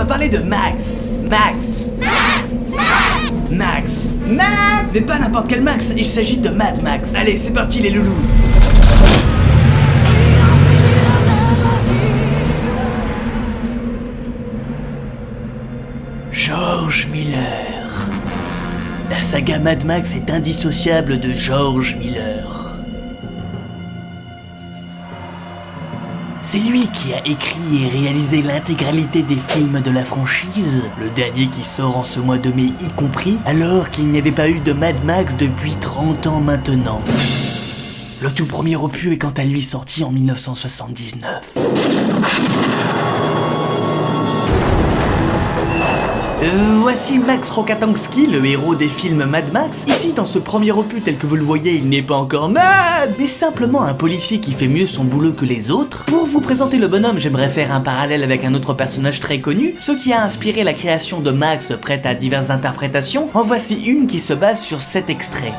parler de Max. Max. Mais pas n'importe quel Max, il s'agit de Mad Max. Allez, c'est parti les loulous. George Miller. La saga Mad Max est indissociable de George Miller. C'est lui qui a écrit et réalisé l'intégralité des films de la franchise, le dernier qui sort en ce mois de mai y compris, alors qu'il n'y avait pas eu de Mad Max depuis 30 ans maintenant. Le tout premier opus est quant à lui sorti en 1979. Voici Max Rokatansky, le héros des films Mad Max. Ici, dans ce premier opus tel que vous le voyez, il n'est pas encore mad, mais simplement un policier qui fait mieux son boulot que les autres. Pour vous présenter le bonhomme, j'aimerais faire un parallèle avec un autre personnage très connu, ce qui a inspiré la création de Max, prête à diverses interprétations. En voici une qui se base sur cet extrait.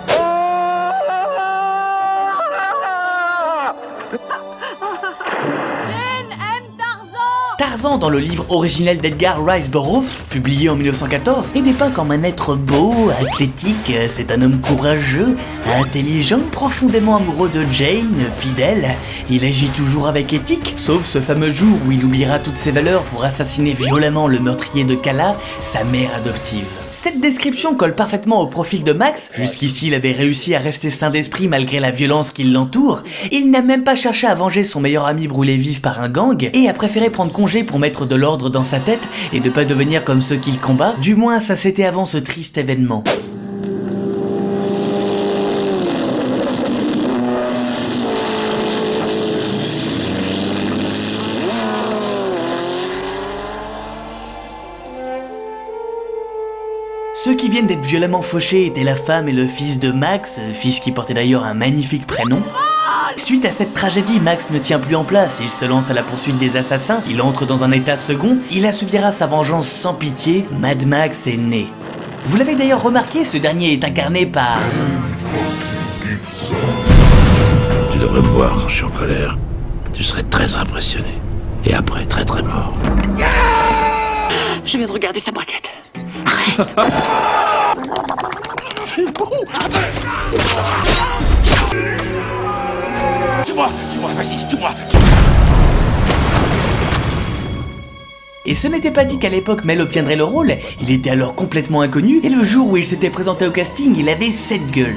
Tarzan, dans le livre originel d'Edgar Rice Burroughs, publié en 1914, est dépeint comme un être beau, athlétique. C'est un homme courageux, intelligent, profondément amoureux de Jane, fidèle. Il agit toujours avec éthique, sauf ce fameux jour où il oubliera toutes ses valeurs pour assassiner violemment le meurtrier de Kala, sa mère adoptive. Cette description colle parfaitement au profil de Max. Jusqu'ici, il avait réussi à rester sain d'esprit malgré la violence qui l'entoure. Il n'a même pas cherché à venger son meilleur ami brûlé vif par un gang et a préféré prendre congé pour mettre de l'ordre dans sa tête et ne pas devenir comme ceux qu'il combat. Du moins, ça c'était avant ce triste événement. Ceux qui viennent d'être violemment fauchés étaient la femme et le fils de Max, fils qui portait d'ailleurs un magnifique prénom. Suite à cette tragédie, Max ne tient plus en place, il se lance à la poursuite des assassins, il entre dans un état second, il assouvira sa vengeance sans pitié, Mad Max est né. Vous l'avez d'ailleurs remarqué, ce dernier est incarné par... Tu devrais me voir quand je suis en colère, tu serais très impressionné. Et après, très mort. Je viens de regarder sa braquette. Tue-moi, vas-y, tue-moi. Et ce n'était pas dit qu'à l'époque Mel obtiendrait le rôle, il était alors complètement inconnu, et le jour où il s'était présenté au casting, il avait cette gueule.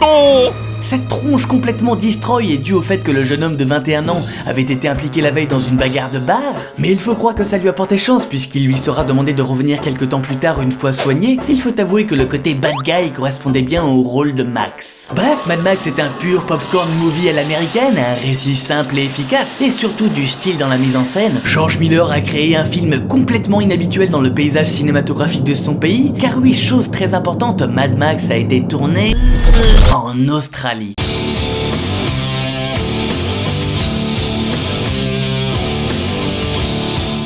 Cette tronche complètement destroy est due au fait que le jeune homme de 21 ans avait été impliqué la veille dans une bagarre de bar, mais il faut croire que ça lui a porté chance puisqu'il lui sera demandé de revenir quelques temps plus tard une fois soigné. Il faut avouer que le côté bad guy correspondait bien au rôle de Max. Bref, Mad Max est un pur popcorn movie à l'américaine, un récit simple et efficace, et surtout du style dans la mise en scène. George Miller a créé un film complètement inhabituel dans le paysage cinématographique de son pays, car oui, chose très importante, Mad Max a été tourné en Australie.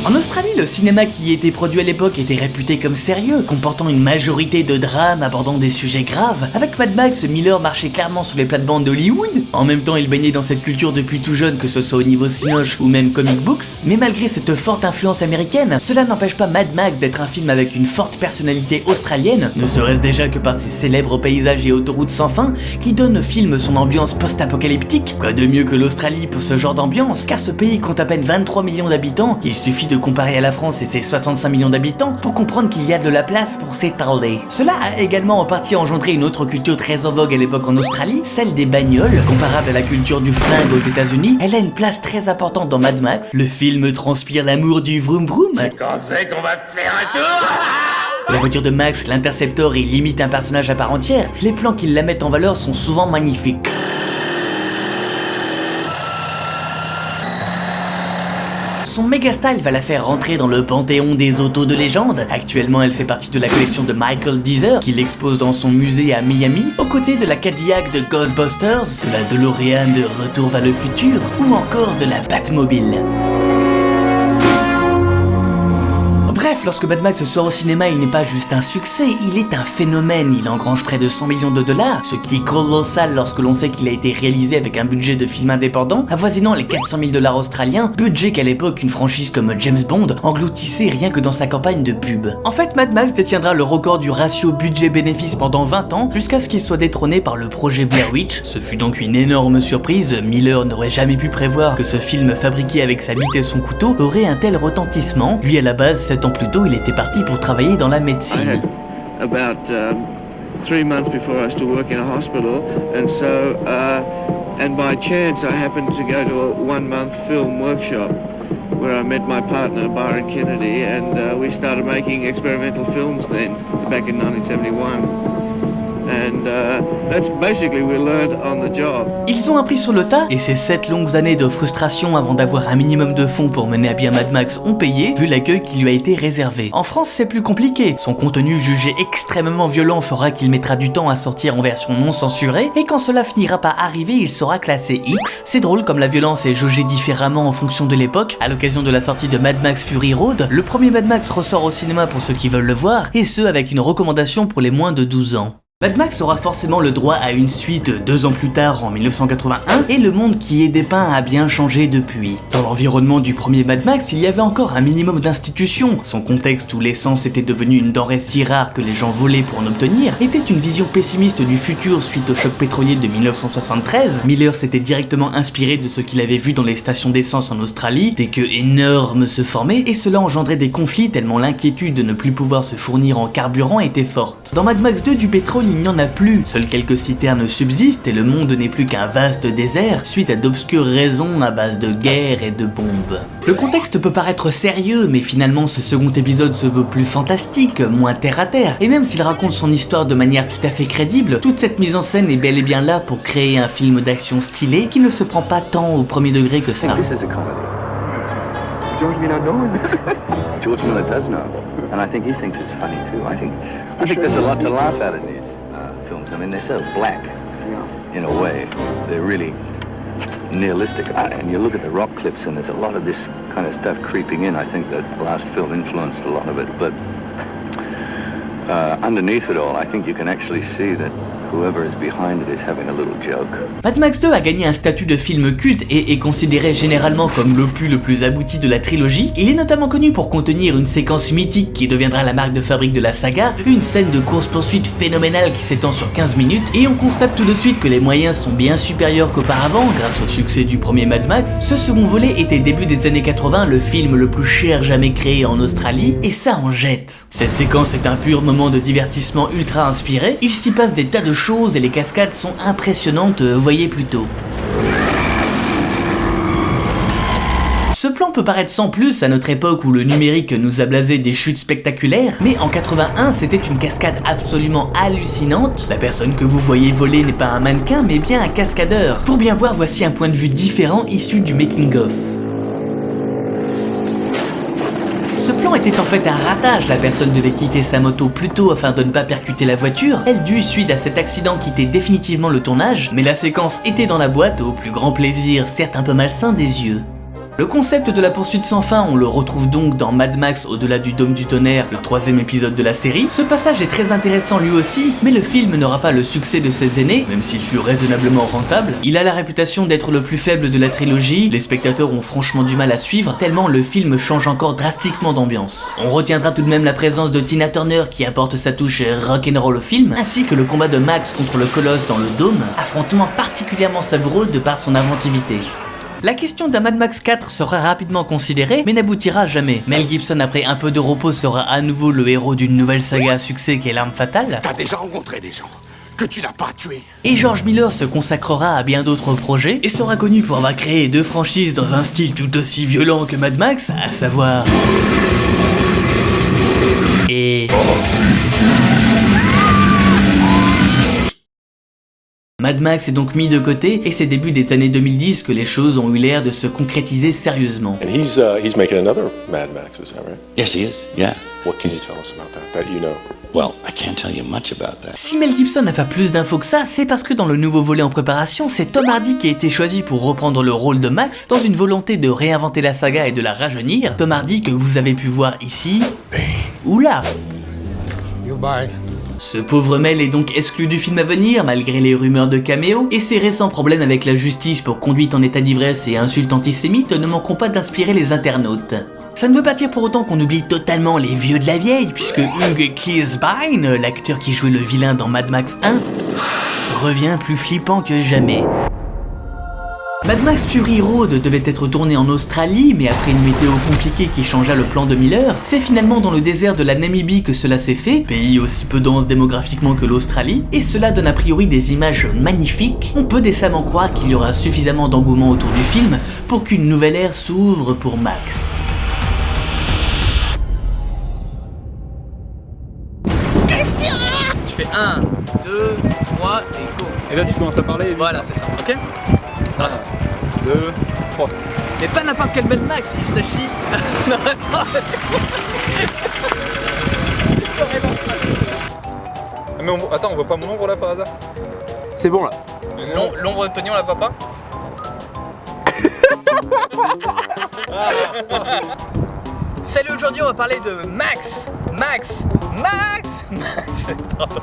En Australie, le cinéma qui y était produit à l'époque était réputé comme sérieux, comportant une majorité de drames abordant des sujets graves. Avec Mad Max, Miller marchait clairement sur les plates-bandes d'Hollywood. En même temps, il baignait dans cette culture depuis tout jeune, que ce soit au niveau cinoche ou même comic books. Mais malgré cette forte influence américaine, cela n'empêche pas Mad Max d'être un film avec une forte personnalité australienne, ne serait-ce déjà que par ses célèbres paysages et autoroutes sans fin, qui donnent au film son ambiance post-apocalyptique. Quoi de mieux que l'Australie pour ce genre d'ambiance, car ce pays compte à peine 23 millions d'habitants, il suffit de comparer à la France et ses 65 millions d'habitants pour comprendre qu'il y a de la place pour s'étaler. Cela a également en partie engendré une autre culture très en vogue à l'époque en Australie, celle des bagnoles. Comparable à la culture du flingue aux États-Unis, elle a une place très importante dans Mad Max. Le film transpire l'amour du vroom vroom. Quand c'est qu'on va faire un tour? La voiture de Max, l'Interceptor, est limite un personnage à part entière. Les plans qui la mettent en valeur sont souvent magnifiques. Son méga style va la faire rentrer dans le panthéon des autos de légende. Actuellement, elle fait partie de la collection de Michael Deezer, qu'il expose dans son musée à Miami, aux côtés de la Cadillac de Ghostbusters, de la DeLorean de Retour vers le futur, ou encore de la Batmobile. Bref, lorsque Mad Max sort au cinéma, il n'est pas juste un succès, il est un phénomène. Il engrange près de 100 millions de dollars, ce qui est colossal lorsque l'on sait qu'il a été réalisé avec un budget de film indépendant avoisinant les 400 000 dollars australiens, budget qu'à l'époque une franchise comme James Bond engloutissait rien que dans sa campagne de pub. En fait, Mad Max détiendra le record du ratio budget-bénéfice pendant 20 ans, jusqu'à ce qu'il soit détrôné par le projet Blair Witch. Ce fut donc une énorme surprise, Miller n'aurait jamais pu prévoir que ce film fabriqué avec sa bite et son couteau aurait un tel retentissement. Lui à la base, 7 ans plus tôt, il était parti pour travailler dans la médecine. About 3 months before I still work in a hospital, and so and by chance I happened to go to a 1-month film workshop where I met my partner Byron Kennedy, and we started making experimental films then back in 1971. And that's basically we learned on the job. Ils ont appris sur le tas, et ces 7 longues années de frustration avant d'avoir un minimum de fonds pour mener à bien Mad Max ont payé, vu l'accueil qui lui a été réservé. En France, c'est plus compliqué. Son contenu jugé extrêmement violent fera qu'il mettra du temps à sortir en version non censurée, et quand cela finira par arriver, il sera classé X. C'est drôle comme la violence est jaugée différemment en fonction de l'époque. À l'occasion de la sortie de Mad Max Fury Road, le premier Mad Max ressort au cinéma pour ceux qui veulent le voir, et ce avec une recommandation pour les moins de 12 ans. Mad Max aura forcément le droit à une suite 2 ans plus tard en 1981 et le monde qui est dépeint a bien changé depuis. Dans l'environnement du premier Mad Max, il y avait encore un minimum d'institutions. Son contexte où l'essence était devenue une denrée si rare que les gens volaient pour en obtenir était une vision pessimiste du futur suite au choc pétrolier de 1973. Miller s'était directement inspiré de ce qu'il avait vu dans les stations d'essence en Australie, des queues énormes se formaient et cela engendrait des conflits tellement l'inquiétude de ne plus pouvoir se fournir en carburant était forte. Dans Mad Max 2 du pétrole, il n'y en a plus, seules quelques citernes subsistent et le monde n'est plus qu'un vaste désert suite à d'obscures raisons à base de guerre et de bombes. Le contexte peut paraître sérieux, mais finalement ce second épisode se veut plus fantastique, moins terre à terre, et même s'il raconte son histoire de manière tout à fait crédible, toute cette mise en scène est bel et bien là pour créer un film d'action stylé qui ne se prend pas tant au premier degré que ça. George Miller knows. George Miller does know, and I think he thinks it's funny too. I think there's a lot to laugh at in these films. I mean, they're so black, in a way. They're really nihilistic. And you look at the rock clips, and there's a lot of this kind of stuff creeping in. I think that the last film influenced a lot of it, but underneath it all, I think you can actually see that whoever is behind it is having a little joke. Mad Max 2 a gagné un statut de film culte et est considéré généralement comme l'opus le plus abouti de la trilogie. Il est notamment connu pour contenir une séquence mythique qui deviendra la marque de fabrique de la saga, une scène de course-poursuite phénoménale qui s'étend sur 15 minutes, et on constate tout de suite que les moyens sont bien supérieurs qu'auparavant grâce au succès du premier Mad Max. Ce second volet était début des années 80 le film le plus cher jamais créé en Australie, et ça en jette. Cette séquence est un pur moment de divertissement ultra inspiré, il s'y passe des tas de choses et les cascades sont impressionnantes, voyez plutôt. Ce plan peut paraître sans plus à notre époque où le numérique nous a blasé des chutes spectaculaires, mais en 81 c'était une cascade absolument hallucinante. La personne que vous voyez voler n'est pas un mannequin mais bien un cascadeur. Pour bien voir, voici un point de vue différent issu du making-of. Ce plan était en fait un ratage, la personne devait quitter sa moto plus tôt afin de ne pas percuter la voiture. Elle dut, suite à cet accident, quitter définitivement le tournage, mais la séquence était dans la boîte au plus grand plaisir, certes un peu malsain des yeux. Le concept de la poursuite sans fin, on le retrouve donc dans Mad Max au-delà du Dôme du Tonnerre, le 3e épisode de la série. Ce passage est très intéressant lui aussi, mais le film n'aura pas le succès de ses aînés, même s'il fut raisonnablement rentable. Il a la réputation d'être le plus faible de la trilogie, les spectateurs ont franchement du mal à suivre, tellement le film change encore drastiquement d'ambiance. On retiendra tout de même la présence de Tina Turner qui apporte sa touche rock'n'roll au film, ainsi que le combat de Max contre le colosse dans le dôme, affrontement particulièrement savoureux de par son inventivité. La question d'un Mad Max 4 sera rapidement considérée, mais n'aboutira jamais. Mel Gibson, après un peu de repos, sera à nouveau le héros d'une nouvelle saga à succès qu'est L'Arme Fatale. T'as déjà rencontré des gens que tu n'as pas tués. Et George Miller se consacrera à bien d'autres projets, et sera connu pour avoir créé 2 franchises dans un style tout aussi violent que Mad Max, à savoir... Mad Max est donc mis de côté et c'est début des années 2010 que les choses ont eu l'air de se concrétiser sérieusement. And he's making another Mad Max, is that right? Yes, he is. Yeah. What can you tell us about that you know? Well, I can't tell you much about that. Si Mel Gibson n'a pas plus d'infos que ça, c'est parce que dans le nouveau volet en préparation, c'est Tom Hardy qui a été choisi pour reprendre le rôle de Max dans une volonté de réinventer la saga et de la rajeunir. Tom Hardy que vous avez pu voir ici ou là. Ce pauvre Mel est donc exclu du film à venir malgré les rumeurs de caméo et ses récents problèmes avec la justice pour conduite en état d'ivresse et insultes antisémites ne manqueront pas d'inspirer les internautes. Ça ne veut pas dire pour autant qu'on oublie totalement les vieux de la vieille, puisque Hugh Keays-Byrne, l'acteur qui jouait le vilain dans Mad Max 1, revient plus flippant que jamais. Mad Max Fury Road devait être tourné en Australie, mais après une météo compliquée qui changea le plan de Miller, c'est finalement dans le désert de la Namibie que cela s'est fait, pays aussi peu dense démographiquement que l'Australie, et cela donne a priori des images magnifiques. On peut décemment croire qu'il y aura suffisamment d'engouement autour du film pour qu'une nouvelle ère s'ouvre pour Max. Tu fais 1, 2, 3 et go. Et là tu commences à parler. Voilà, c'est ça, ok? 1, 2, 3. Mais pas n'importe quel Mad Max, il s'agit... Non, attends. Mais attends, on voit pas mon ombre là par hasard? C'est bon là. L'ombre de Tony, on la voit pas? Salut, aujourd'hui on va parler de Max. Pardon.